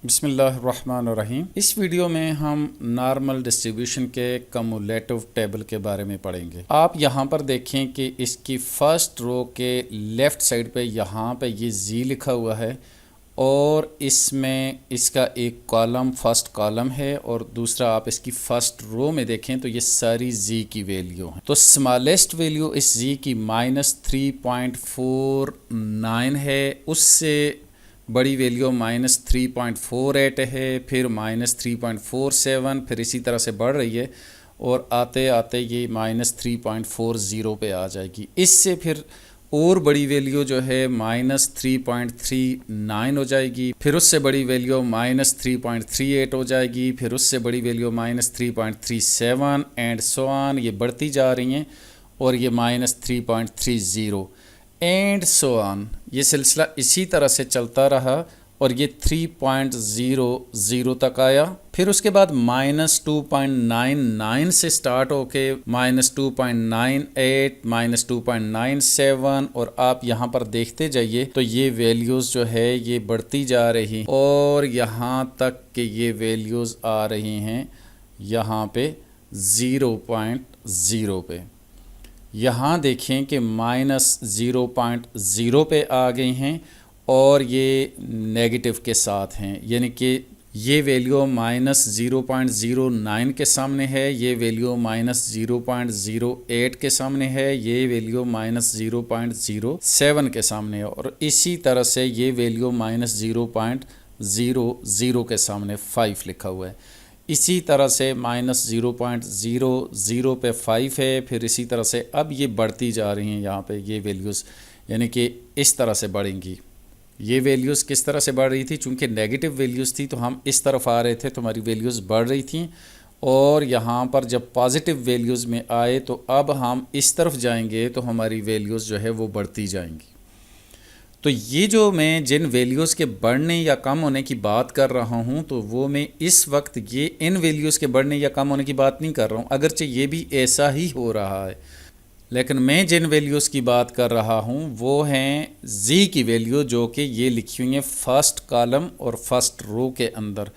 बिस्मिल्लाहिर्रहमानिर्रहीम। इस वीडियो में हम नॉर्मल डिस्ट्रीब्यूशन के कम्युलेटिव टेबल के बारे में पढ़ेंगे। आप यहाँ पर देखें कि इसकी फर्स्ट रो के लेफ़्ट साइड पे यहाँ पे ये जी लिखा हुआ है और इसमें इसका एक कॉलम फर्स्ट कॉलम है और दूसरा आप इसकी फर्स्ट रो में देखें तो ये सारी जी की वैल्यू है। तो स्मॉलेस्ट वैल्यू इस जी की -3.49 है, उससे बड़ी वैल्यू -3.48 है, फिर -3.47, फिर इसी तरह से बढ़ रही है और आते आते ये -3.40 पे आ जाएगी। इससे फिर और बड़ी वैल्यू जो है -3.39 हो जाएगी, फिर उससे बड़ी वैल्यू -3.38 हो जाएगी, फिर उससे बड़ी वैल्यू -3.37 एंड सो ऑन। ये बढ़ती जा रही हैं और ये -3.30 एंड सो ऑन। ये सिलसिला इसी तरह से चलता रहा और ये 3.00 तक आया। फिर उसके बाद -2.99 से स्टार्ट होके -2.98, -2.97 और आप यहाँ पर देखते जाइए तो ये वैल्यूज़ जो है ये बढ़ती जा रही और यहाँ तक कि ये वैल्यूज़ आ रही हैं यहाँ पे 0.0 पे। यहाँ देखें कि -0.0 पे आ गई हैं और ये नेगेटिव के साथ हैं, यानी कि ये वैल्यू -0.09 के सामने है, ये वैल्यू -0.08 के सामने है, ये वैल्यू -0.07 के सामने है और इसी तरह से ये वैल्यू -0.00 के सामने 5 लिखा हुआ है। इसी तरह से -0.00 पे 5 है, फिर इसी तरह से अब ये बढ़ती जा रही हैं यहाँ पे ये वैल्यूज़, यानी कि इस तरह से बढ़ेंगी। ये वैल्यूज़ किस तरह से बढ़ रही थी, चूँकि नेगेटिव वैल्यूज़ थी तो हम इस तरफ आ रहे थे तो हमारी वैल्यूज़ बढ़ रही थी और यहाँ पर जब पॉजिटिव वैल्यूज़ में आए तो अब हम इस तरफ जाएंगे तो हमारी वैल्यूज़ जो है वो बढ़ती जाएंगी। तो ये जो मैं जिन वैल्यूज़ के बढ़ने या कम होने की बात कर रहा हूँ तो वो मैं इस वक्त ये इन वैल्यूज़ के बढ़ने या कम होने की बात नहीं कर रहा हूँ, अगरचे ये भी ऐसा ही हो रहा है, लेकिन मैं जिन वैल्यूज़ की बात कर रहा हूँ वो हैं जी की वैल्यू जो कि ये लिखी हुई है फर्स्ट कॉलम और फर्स्ट रो के अंदर।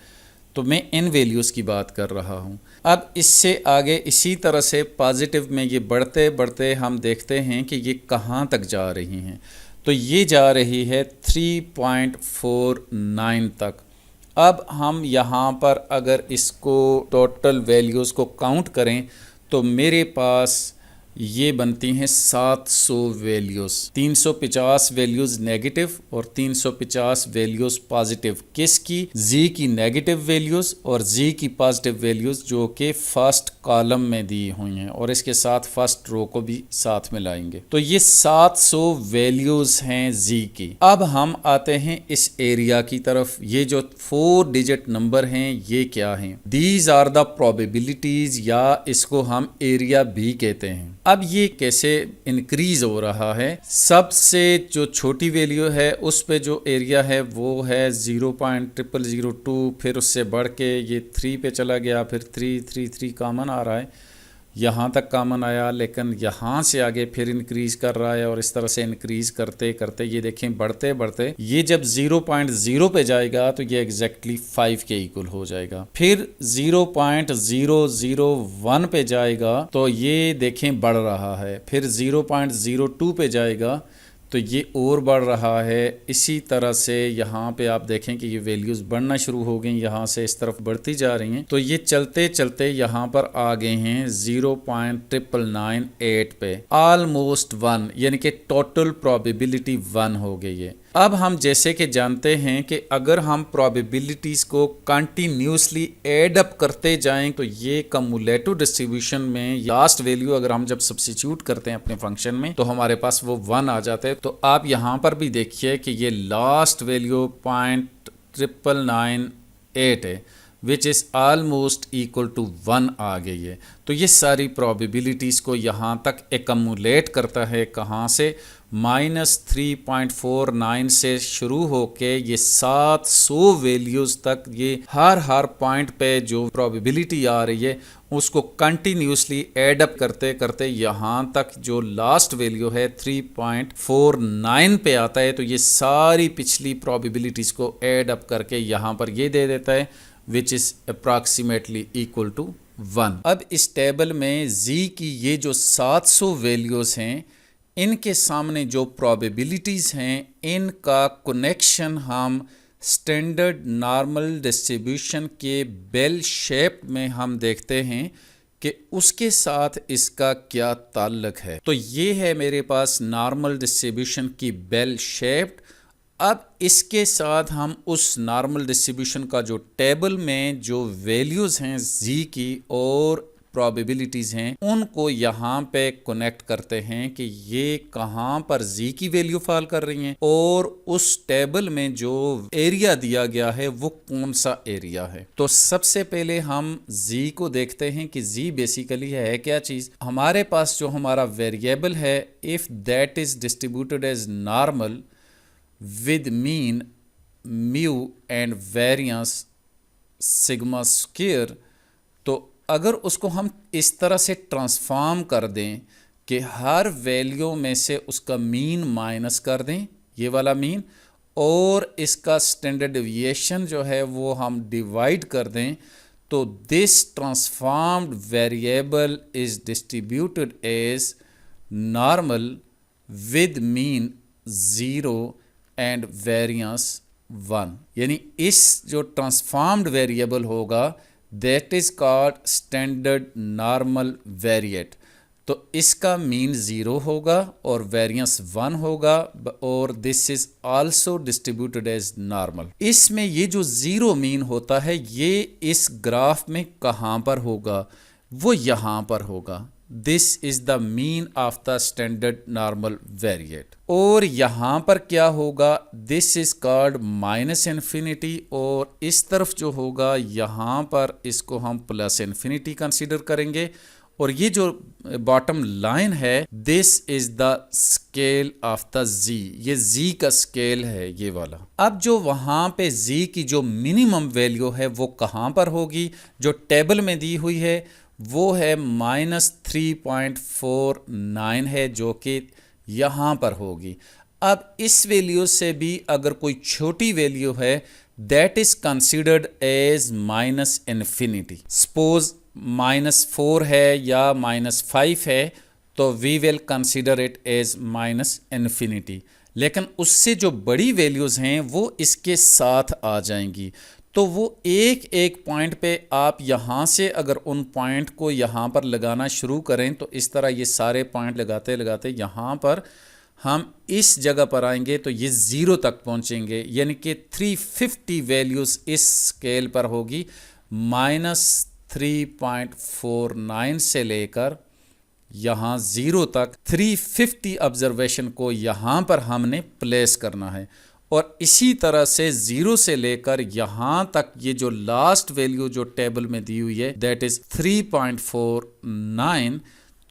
तो मैं इन वैल्यूज़ की बात कर रहा हूँ। अब इससे आगे इसी तरह से पॉजिटिव में ये बढ़ते बढ़ते हम देखते हैं कि ये कहाँ तक जा रही हैं। तो ये जा रही है 3.49 तक। अब हम यहाँ पर अगर इसको टोटल वैल्यूज़ को काउंट करें तो मेरे पास ये बनती हैं 700 वैल्यूज़, 350 वैल्यूज़ नेगेटिव और 350 वैल्यूज़ पॉजिटिव। किसकी? जी की नेगेटिव वैल्यूज़ और जी की पॉजिटिव वैल्यूज़ जो कि फर्स्ट कॉलम में दी हुई हैं और इसके साथ फर्स्ट रो को भी साथ में लाएंगे। तो ये 700 वैल्यूज़ हैं जी की। अब हम आते हैं इस एरिया की तरफ। ये जो 4 डिजिट नंबर हैं ये क्या हैं? दीज आर द प्रोबेबिलिटीज़ या इसको हम एरिया भी कहते हैं। अब ये कैसे इंक्रीज हो रहा है? सबसे जो छोटी वैल्यू है उस पे जो एरिया है वो है 0.0002, फिर उससे बढ़ के ये 3 पे चला गया, फिर 333 कॉमन आ रहा है, यहाँ तक कॉमन आया, लेकिन यहाँ से आगे फिर इंक्रीज कर रहा है और इस तरह से इंक्रीज करते करते ये देखें बढ़ते बढ़ते ये जब 0.0 पे जाएगा तो ये एग्जैक्टली 5 के इक्वल हो जाएगा। फिर 0.001 पे जाएगा तो ये देखें बढ़ रहा है, फिर 0.02 पे जाएगा तो ये और बढ़ रहा है। इसी तरह से यहाँ पे आप देखें कि ये वैल्यूज़ बढ़ना शुरू हो गई, यहाँ से इस तरफ बढ़ती जा रही हैं। तो ये चलते चलते यहाँ पर आ गए हैं 0.998 पे, ऑलमोस्ट 1, यानी कि टोटल प्रोबेबिलिटी 1 हो गई है। अब हम जैसे कि जानते हैं कि अगर हम प्रोबेबिलिटीज़ को कंटिन्यूसली ऐड अप करते जाएं तो ये कम्युलेटिव डिस्ट्रीब्यूशन में लास्ट वैल्यू अगर हम जब सब्स्टिट्यूट करते हैं अपने फंक्शन में तो हमारे पास वो 1 आ जाता है। तो आप यहाँ पर भी देखिए कि ये लास्ट वैल्यू 0.998 है which is almost equal to 1 आ गई है। तो ये सारी प्रोबेबिलिटीज़ को यहाँ तक एकमुलेट करता है, कहाँ से? -3.49 से शुरू होके ये 700 वैल्यूज़ तक ये हर पॉइंट पे जो प्रोबेबिलिटी आ रही है उसको कंटिन्यूसली ऐड अप करते करते यहाँ तक जो लास्ट वैल्यू है 3.49 पे आता है, तो ये सारी पिछली प्रोबेबिलिटीज़ को ऐड अप करके यहाँ पर ये दे देता है which is approximately equal to 1। अब इस टेबल में z की ये जो 700 वैल्यूज़ हैं इनके सामने जो प्रोबेबिलिटीज़ हैं इनका कनेक्शन हम स्टैंडर्ड नॉर्मल डिस्ट्रीब्यूशन के बेल शेप में हम देखते हैं कि उसके साथ इसका क्या ताल्लुक है। तो ये है मेरे पास नॉर्मल डिस्ट्रीब्यूशन की बेल शेप्ड। अब इसके साथ हम उस नॉर्मल डिस्ट्रीब्यूशन का जो टेबल में जो वैल्यूज़ हैं z की और प्रोबेबिलिटीज़ हैं उनको यहाँ पे कनेक्ट करते हैं कि ये कहाँ पर z की वैल्यू फॉल कर रही हैं और उस टेबल में जो एरिया दिया गया है वो कौन सा एरिया है। तो सबसे पहले हम z को देखते हैं कि z बेसिकली है क्या चीज़। हमारे पास जो हमारा वेरिएबल है if that is distributed as normal with mean mu and variance sigma square, तो अगर उसको हम इस तरह से ट्रांसफॉर्म कर दें कि हर वैल्यू में से उसका मीन माइनस कर दें, ये वाला मीन, और इसका स्टैंडर्ड डेविएशन जो है वो हम डिवाइड कर दें, तो this transformed variable is distributed as normal with mean 0 and variance 1। यानी इस जो ट्रांसफॉर्म्ड वेरिएबल होगा that is called standard normal variate. तो इसका मीन 0 होगा और वेरिएंस 1 होगा और this is also distributed as normal. इसमें ये जो 0 मीन होता है ये इस ग्राफ में कहाँ पर होगा, वो यहाँ पर होगा। This is the mean of the standard normal variate. और यहाँ पर क्या होगा, this is called minus infinity, और इस तरफ जो होगा यहाँ पर इसको हम प्लस इन्फिनिटी कंसीडर करेंगे। और ये जो बॉटम लाइन है this is the scale of the z, ये z का स्केल है ये वाला। अब जो वहाँ पे z की जो मिनिमम वैल्यू है वो कहाँ पर होगी, जो टेबल में दी हुई है वो है -3.49 है जो कि यहाँ पर होगी। अब इस वैल्यू से भी अगर कोई छोटी वैल्यू है that is considered as minus infinity. Suppose -4 है या -5 है तो we will consider it as minus infinity. लेकिन उससे जो बड़ी वैल्यूज़ हैं वो इसके साथ आ जाएंगी। तो वो एक एक पॉइंट पे आप यहाँ से अगर उन पॉइंट को यहाँ पर लगाना शुरू करें तो इस तरह ये सारे पॉइंट लगाते लगाते यहाँ पर हम इस जगह पर आएंगे तो ये 0 तक पहुँचेंगे। यानी कि 350 वैल्यूज़ इस स्केल पर होगी। -3.49 से लेकर यहाँ 0 तक 350 ऑब्जर्वेशन को यहाँ पर हमने प्लेस करना है। और इसी तरह से 0 से लेकर यहाँ तक ये जो लास्ट वैल्यू जो टेबल में दी हुई है दैट इज़ 3.49,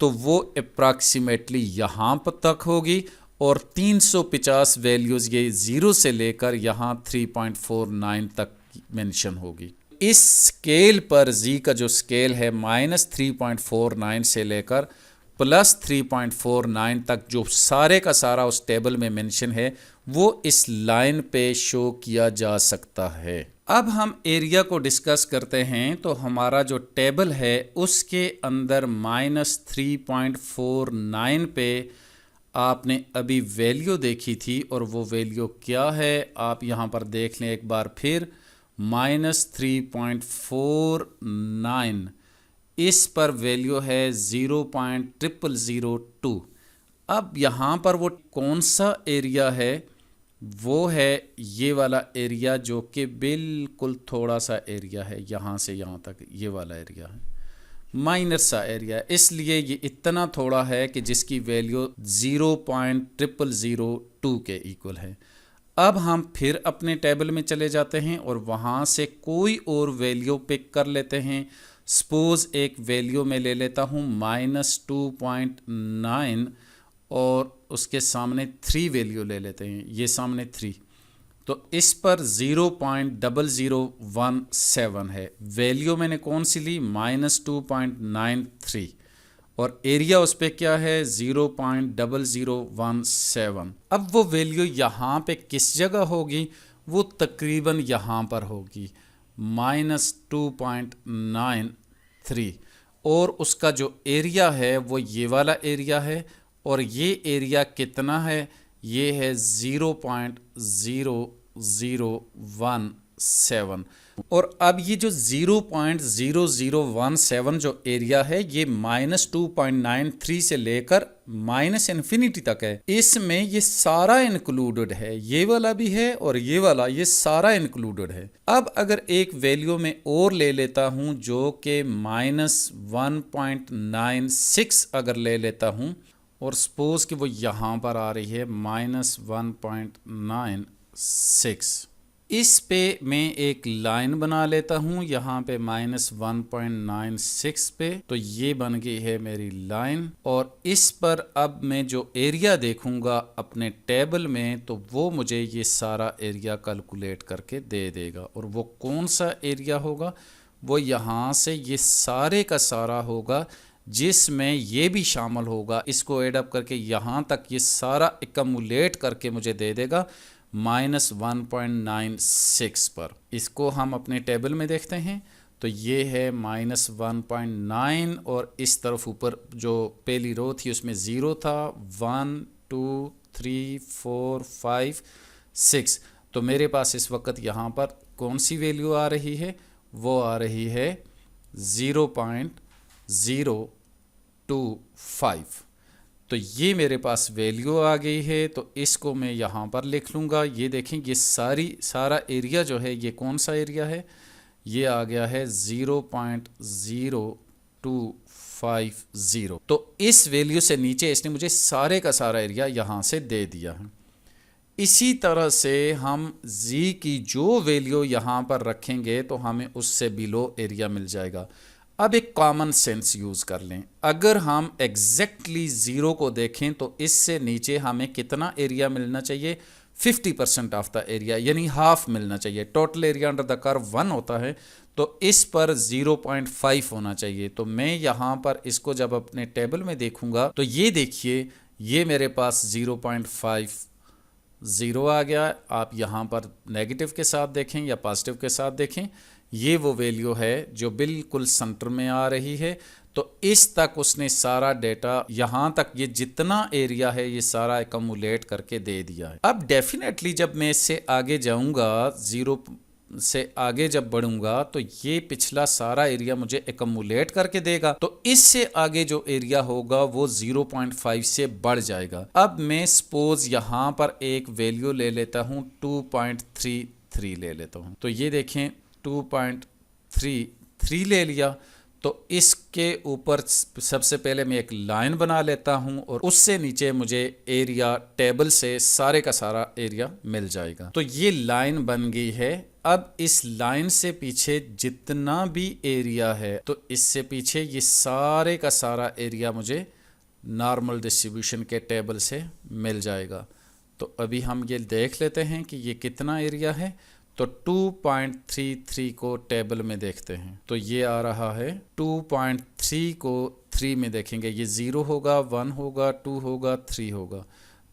तो वो अप्रॉक्सीमेटली यहाँ पर तक होगी। और 350 वैल्यूज़ ये 0 से लेकर यहाँ 3.49 तक मेंशन होगी। इस स्केल पर z का जो स्केल है -3.49 से लेकर +3.49 तक जो सारे का सारा उस टेबल में मेंशन है वो इस लाइन पे शो किया जा सकता है। अब हम एरिया को डिस्कस करते हैं। तो हमारा जो टेबल है उसके अंदर -3.49 पे आपने अभी वैल्यू देखी थी और वो वैल्यू क्या है आप यहाँ पर देख लें एक बार फिर। -3.49 इस पर वैल्यू है 0.0002। अब यहाँ पर वो कौन सा एरिया है, वो है ये वाला एरिया जो कि बिल्कुल थोड़ा सा एरिया है, यहाँ से यहाँ तक ये वाला एरिया है, माइनर सा एरिया। इसलिए ये इतना थोड़ा है कि जिसकी वैल्यू 0.0002 के इक्वल है। अब हम फिर अपने टेबल में चले जाते हैं और वहाँ से कोई और वैल्यू पिक कर लेते हैं। सपोज एक वैल्यू में ले लेता हूँ -2.9 और उसके सामने 3 वैल्यू ले लेते हैं, ये सामने 3, तो इस पर 0.0017 है। वैल्यू मैंने कौन सी ली, -2.93, और एरिया उस पर क्या है, 0.0017। अब वो वैल्यू यहाँ पे किस जगह होगी, वो तकरीबन यहाँ पर होगी, -2.93, और उसका जो एरिया है वो ये वाला एरिया है, और ये एरिया कितना है, ये है 0.00017। और अब ये जो 0.0017 जो एरिया है, ये -2.93 से लेकर -इन्फिनिटी तक है। इसमें ये सारा इंक्लूडेड है, ये वाला भी है और ये वाला, ये सारा इंक्लूडेड है। अब अगर एक वैल्यू में और ले लेता हूं जो कि -1.96 अगर ले लेता हूं, और सपोज कि वो यहाँ पर आ रही है -1.96, इस पे मैं एक लाइन बना लेता हूँ यहाँ पे -1.96 पे, तो ये बन गई है मेरी लाइन। और इस पर अब मैं जो एरिया देखूँगा अपने टेबल में, तो वो मुझे ये सारा एरिया कैलकुलेट करके दे देगा। और वो कौन सा एरिया होगा, वो यहाँ से ये सारे का सारा होगा, जिसमें ये भी शामिल होगा। इसको एडअप करके यहाँ तक ये सारा एकमुलेट करके मुझे दे देगा -1.96 पर। इसको हम अपने टेबल में देखते हैं, तो ये है -1.9, और इस तरफ ऊपर जो पहली रो थी उसमें 0 था, 1 2 3 4 5 6। तो मेरे पास इस वक्त यहाँ पर कौन सी वैल्यू आ रही है, वो आ रही है 0.025। तो ये मेरे पास वैल्यू आ गई है, तो इसको मैं यहाँ पर लिख लूँगा। ये देखें, ये सारा एरिया जो है, ये कौन सा एरिया है, ये आ गया है 0.0250। तो इस वैल्यू से नीचे इसने मुझे सारे का सारा एरिया यहाँ से दे दिया है। इसी तरह से हम z की जो वैल्यू यहाँ पर रखेंगे तो हमें उससे बिलो एरिया मिल जाएगा। अब एक कॉमन सेंस यूज़ कर लें। अगर हम एग्जैक्टली 0 को देखें तो इससे नीचे हमें कितना एरिया मिलना चाहिए, 50% ऑफ द एरिया, यानी हाफ मिलना चाहिए। Total area under the curve 1 होता है, तो इस पर 0.5 होना चाहिए। तो मैं यहाँ पर इसको जब अपने टेबल में देखूँगा, तो ये देखिए, ये मेरे पास 0.50 आ गया। आप यहाँ पर नेगेटिव के साथ देखें या पॉजिटिव के साथ देखें, ये वो वैल्यू है जो बिल्कुल सेंटर में आ रही है। तो इस तक उसने सारा डेटा, यहाँ तक ये जितना एरिया है ये सारा एकमुलेट करके दे दिया है। अब डेफिनेटली जब मैं इससे आगे जाऊँगा, 0 से आगे जब बढ़ूंगा, तो ये पिछला सारा एरिया मुझे एकमुलेट करके देगा। तो इससे आगे जो एरिया होगा वो 0.5 से बढ़ जाएगा। अब मैं सपोज यहाँ पर एक वैल्यू ले लेता हूँ, 2.33 ले लेता हूँ। तो ये देखें, 2.33 ले लिया। तो इसके ऊपर सबसे पहले मैं एक लाइन बना लेता हूं, और उससे नीचे मुझे एरिया टेबल से सारे का सारा एरिया मिल जाएगा। तो ये लाइन बन गई है। अब इस लाइन से पीछे जितना भी एरिया है, तो इससे पीछे ये सारे का सारा एरिया मुझे नॉर्मल डिस्ट्रीब्यूशन के टेबल से मिल जाएगा। तो अभी हम ये देख लेते हैं कि ये कितना एरिया है। तो 2.33 को टेबल में देखते हैं, तो ये आ रहा है 2.3 को 3 में देखेंगे, ये 0 होगा, 1 होगा, 2 होगा, 3 होगा।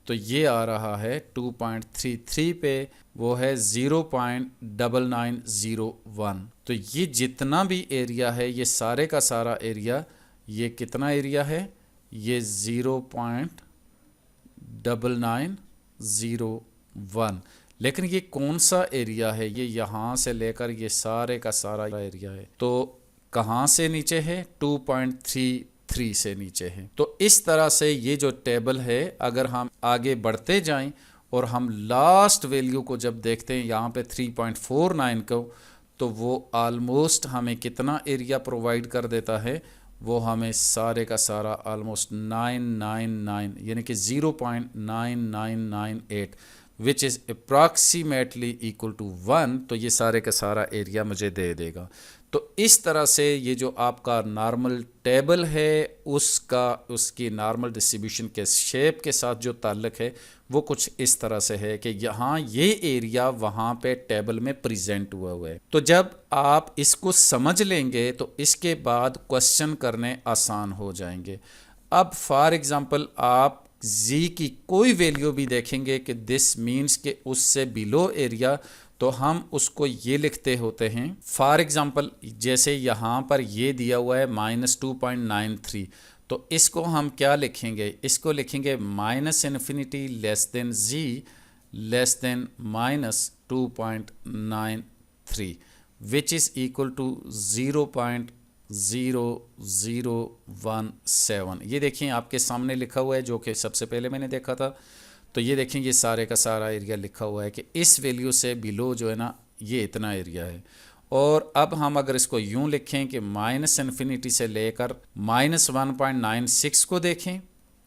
तो ये आ रहा है 2.33 पे, वो है 0.9901। तो ये जितना भी एरिया है, ये सारे का सारा एरिया, ये कितना एरिया है, ये 0.9901। लेकिन ये कौन सा एरिया है, ये यहाँ से लेकर ये सारे का सारा एरिया है। तो कहाँ से नीचे है, 2.33 से नीचे है। तो इस तरह से ये जो टेबल है, अगर हम आगे बढ़ते जाएं और हम लास्ट वैल्यू को जब देखते हैं यहाँ पे 3.49 को, तो वो ऑलमोस्ट हमें कितना एरिया प्रोवाइड कर देता है, वो हमें सारे का सारा ऑलमोस्ट 999 यानी कि 0.9998 which is approximately equal to 1। तो ये सारे का सारा एरिया मुझे दे देगा। तो इस तरह से ये जो आपका नॉर्मल टेबल है उसकी नॉर्मल डिस्ट्रीब्यूशन के शेप के साथ जो ताल्लुक है वो कुछ इस तरह से है कि यहाँ ये एरिया वहाँ पे टेबल में प्रेजेंट हुआ है। तो जब आप इसको समझ लेंगे तो इसके बाद क्वेश्चन करने आसान हो जाएंगे। अब फॉर एग्जांपल आप जी की कोई वैल्यू भी देखेंगे कि दिस मीन्स के उससे बिलो एरिया, तो हम उसको ये लिखते होते हैं। फॉर एग्जांपल जैसे यहाँ पर ये दिया हुआ है -2.93, तो इसको हम क्या लिखेंगे, इसको लिखेंगे -∞ less than Z less than -2.93 which is equal to 0.0017। ये देखिए आपके सामने लिखा हुआ है जो कि सबसे पहले मैंने देखा था। तो ये देखें ये सारे का सारा एरिया लिखा हुआ है कि इस वैल्यू से बिलो जो है ना ये इतना एरिया है। और अब हम अगर इसको यूं लिखें कि -∞ से लेकर -1.96 को देखें,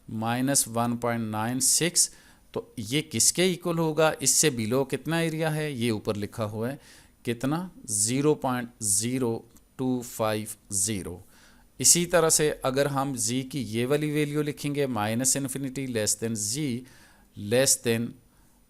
-1.96, तो ये किसके इक्वल होगा, इससे बिलो कितना एरिया है, ये ऊपर लिखा हुआ है कितना 0.0250। इसी तरह से अगर हम जी की ये वाली वैल्यू लिखेंगे -∞ less than Z less then,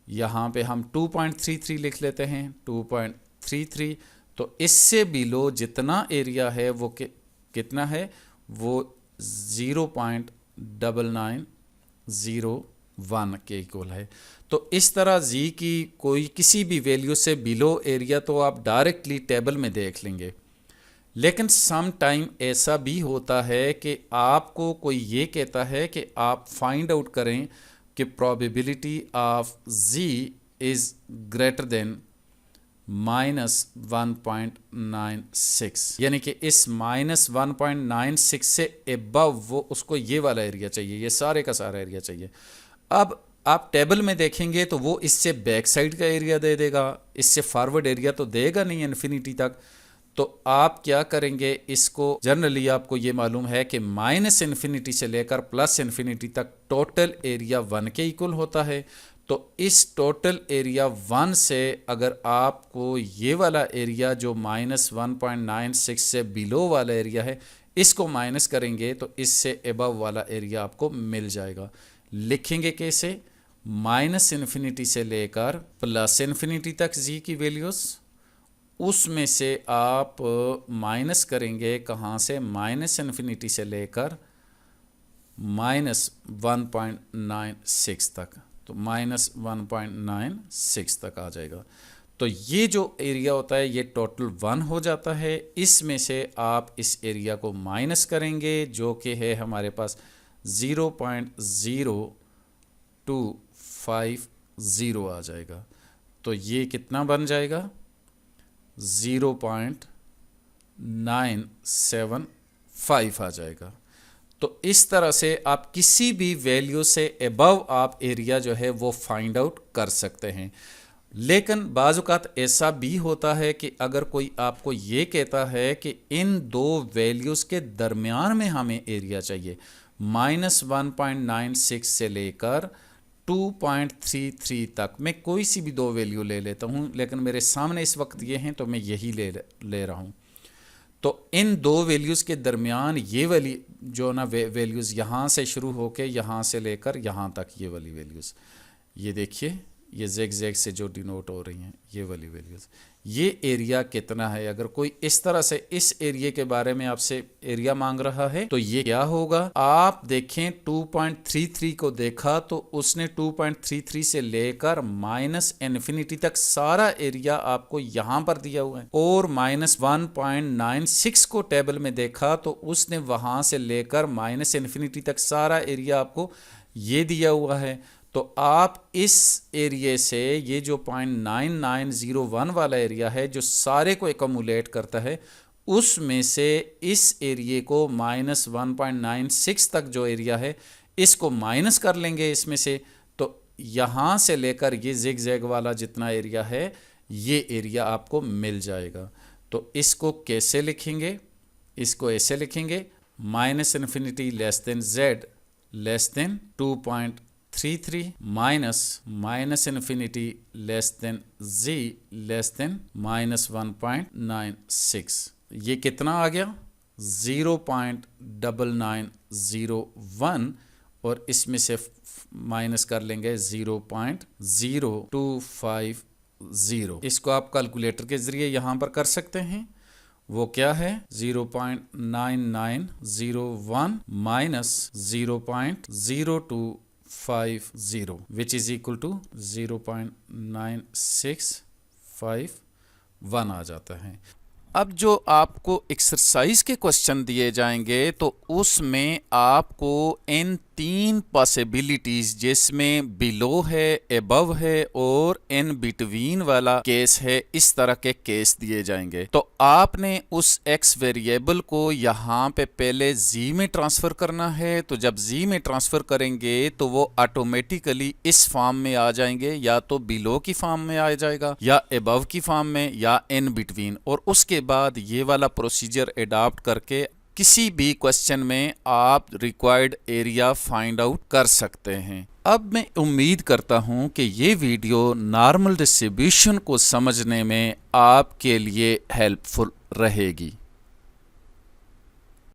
यहाँ पे हम 2.33 लिख लेते हैं 2.33, तो इससे बिलो जितना एरिया है वो कितना है, वो 0.9901 के इक्वल है। तो इस तरह जी की कोई किसी भी वैल्यू से बिलो एरिया तो आप डायरेक्टली टेबल में देख लेंगे। लेकिन सम टाइम ऐसा भी होता है कि आपको कोई ये कहता है कि आप फाइंड आउट करें कि probability of Z is greater than -1.96, यानी कि इस -1.96 से एबव वो उसको ये वाला एरिया चाहिए, ये सारे का सारा एरिया चाहिए। अब आप टेबल में देखेंगे तो वो इससे बैक साइड का एरिया दे देगा, इससे फॉरवर्ड एरिया तो देगा नहीं इन्फिनिटी तक। तो आप क्या करेंगे, इसको जनरली आपको ये मालूम है कि -∞ से लेकर +∞ तक टोटल एरिया 1 के इक्वल होता है। तो इस टोटल एरिया 1 से अगर आपको ये वाला एरिया जो -1.96 से बिलो वाला एरिया है इसको माइनस करेंगे तो इससे एबव वाला एरिया आपको मिल जाएगा। लिखेंगे कैसे, -∞ से लेकर +∞ तक जी की वैल्यूज़, उसमें से आप माइनस करेंगे कहाँ से, -∞ से लेकर -1.96 तक, तो -1.96 तक आ जाएगा। तो ये जो एरिया होता है ये टोटल 1 हो जाता है। इसमें से आप इस एरिया को माइनस करेंगे जो कि है हमारे पास 0.0250 आ जाएगा। तो ये कितना बन जाएगा, 0.975 आ जाएगा। तो इस तरह से आप किसी भी वैल्यू से एबव आप एरिया जो है वो फाइंड आउट कर सकते हैं। लेकिन बाज़-औक़ात ऐसा भी होता है कि अगर कोई आपको ये कहता है कि इन दो वैल्यूज़ के दरमियान में हमें एरिया चाहिए, -1.96 से लेकर 2.33 तक, मैं कोई सी भी दो वैल्यू ले लेता हूँ, लेकिन मेरे सामने इस वक्त ये हैं तो मैं यही ले रहा हूँ। तो इन दो वैल्यूज़ के दरमियान ये वाली जो ना वैल्यूज़ यहाँ से शुरू होके यहाँ से लेकर यहाँ तक ये वाली वैल्यूज़, ये देखिए ये ज़ैग से जो डिनोट हो रही हैं ये वाली वैल्यूज़, ये एरिया कितना है। अगर कोई इस तरह से इस एरिया के बारे में आपसे एरिया मांग रहा है तो ये क्या होगा, आप देखें 2.33 को देखा तो उसने 2.33 से लेकर -∞ तक सारा एरिया आपको यहाँ पर दिया हुआ है, और -1.96 को टेबल में देखा तो उसने वहाँ से लेकर -∞ तक सारा एरिया आपको ये दिया हुआ है। तो आप इस एरिया से ये जो 0.9901 वाला एरिया है जो सारे को एकमुलेट करता है, उसमें से इस एरिया को -1.96 तक जो एरिया है इसको माइनस कर लेंगे इसमें से, तो यहाँ से लेकर ये ज़िग-ज़ैग वाला जितना एरिया है ये एरिया आपको मिल जाएगा। तो इसको कैसे लिखेंगे, इसको ऐसे लिखेंगे, -∞ less then z less than 2.33 -∞ less then z less than -1.96। ये कितना आ गया 0.9901 और इसमें से माइनस कर लेंगे 0.0250। इसको आप कैलकुलेटर के ज़रिए यहाँ पर कर सकते हैं। वो क्या है 0.9901 minus 0.0250 which is equal to 0.9651 आ जाता है। अब जो आपको एक्सरसाइज के क्वेश्चन दिए जाएंगे तो उसमें आपको इन 3 पॉसिबिलिटीज जिसमें बिलो है, अबव है और इन बिटवीन वाला केस है, इस तरह के केस दिए जाएंगे। तो आपने उस x वेरिएबल को यहाँ पे पहले z में ट्रांसफ़र करना है। तो जब z में ट्रांसफ़र करेंगे तो वो ऑटोमेटिकली इस फॉर्म में आ जाएंगे, या तो बिलो की फॉर्म में आ जाएगा या अबव की फॉर्म में या इन बिटवीन। और उसके बाद ये वाला प्रोसीजर अडॉप्ट करके किसी भी क्वेश्चन में आप रिक्वायर्ड एरिया फाइंड आउट कर सकते हैं। अब मैं उम्मीद करता हूं कि ये वीडियो नॉर्मल डिस्ट्रीब्यूशन को समझने में आपके लिए हेल्पफुल रहेगी।